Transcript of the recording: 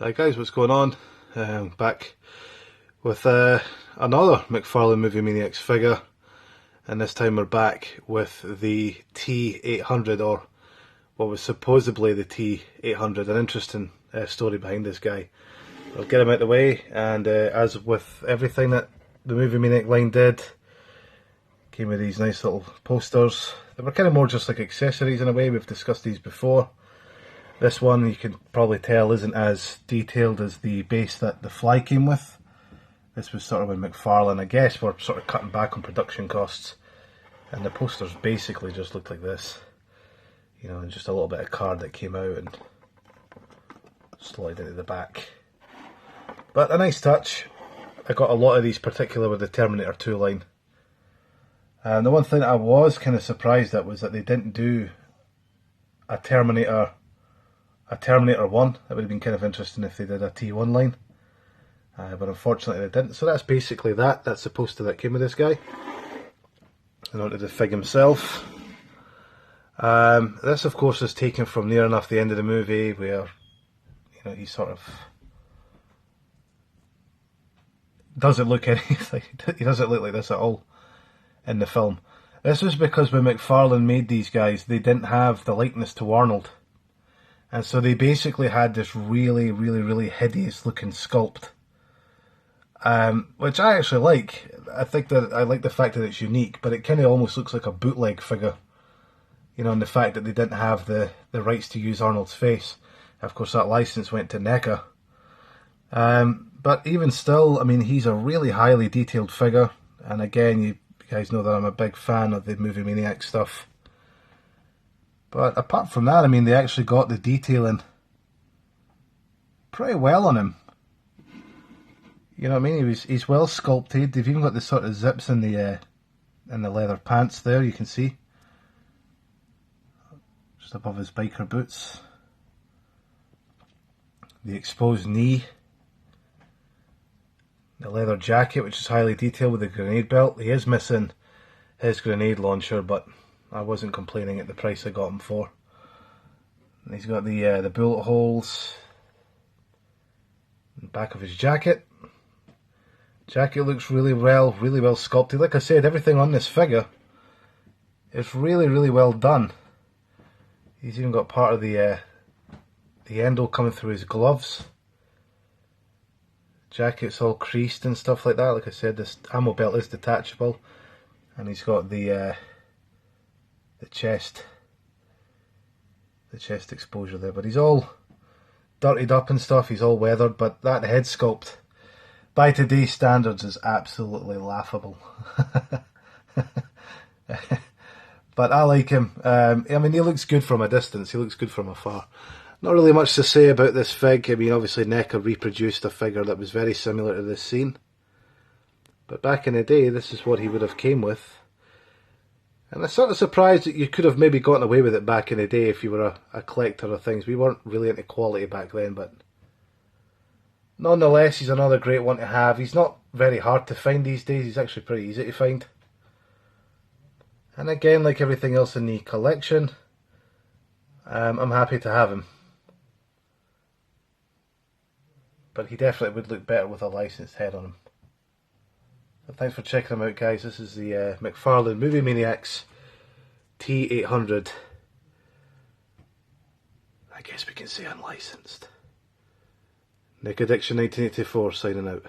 Hi guys, what's going on? Back with another Mcfarlane movie Maniacs figure, and this time we're back with the T-800, or what was supposedly the T-800. An interesting story behind this guy. I'll get him out of the way, and as with everything that the movie Maniac line did, came with these nice little posters. They were kind of more just like accessories in a way. We've discussed these before. This one, you can probably tell, isn't as detailed as the base that the Fly came with. This was sort of with Mcfarlane. I guess we're sort of cutting back on production costs. And the posters basically just looked like this. You know, and just a little bit of card that came out and slid into the back. But a nice touch. I got a lot of these, particularly with the Terminator 2 line. And the one thing that I was kind of surprised at was that they didn't do a Terminator 1. That would have been kind of interesting if they did a T1 line. But unfortunately they didn't. So that's basically that. That's the poster that came with this guy. And onto the fig himself. This of course is taken from near enough the end of the movie where, you know, he sort of doesn't look anything. He doesn't look like this at all in the film. This was because when Mcfarlane made these guys, they didn't have the likeness to Arnold. And so they basically had this really hideous looking sculpt. Which I actually like. I think that I like the fact that it's unique, but it kind of almost looks like a bootleg figure. You know, and the fact that they didn't have the rights to use Arnold's face. Of course, that license went to NECA. But even still, I mean, he's a really highly detailed figure. And again, you guys know that I'm a big fan of the movie Maniac stuff. But apart from that, I mean, they actually got the detailing pretty well on him. You know what I mean? He's well sculpted. They've even got the sort of zips in the leather pants there, you can see. Just above his biker boots. The exposed knee. The leather jacket, which is highly detailed with the grenade belt. He is missing his grenade launcher, but I wasn't complaining at the price I got him for. And he's got the bullet holes in the back of his jacket. Jacket looks really well sculpted. Like I said, everything on this figure is really well done. He's even got part of the endo coming through his gloves. Jacket's all creased and stuff like that. Like I said, this ammo belt is detachable, and he's got the chest exposure there, but he's all dirtied up and stuff. He's all weathered, but that head sculpt by today's standards is absolutely laughable. But I like him. I mean, he looks good from a distance. He looks good from afar. Not really much to say about this fig. I mean, obviously NECA reproduced a figure that was very similar to this scene, but back in the day, this is what he would have came with. And I'm sort of surprised that you could have maybe gotten away with it back in the day if you were a collector of things. We weren't really into quality back then, but nonetheless, he's another great one to have. He's not very hard to find these days. He's actually pretty easy to find. And again, like everything else in the collection, I'm happy to have him. But he definitely would look better with a licensed head on him. So thanks for checking them out, guys. This is the Mcfarlane Movie Maniacs T-800. I guess we can say unlicensed. Nick Addiction 1984 signing out.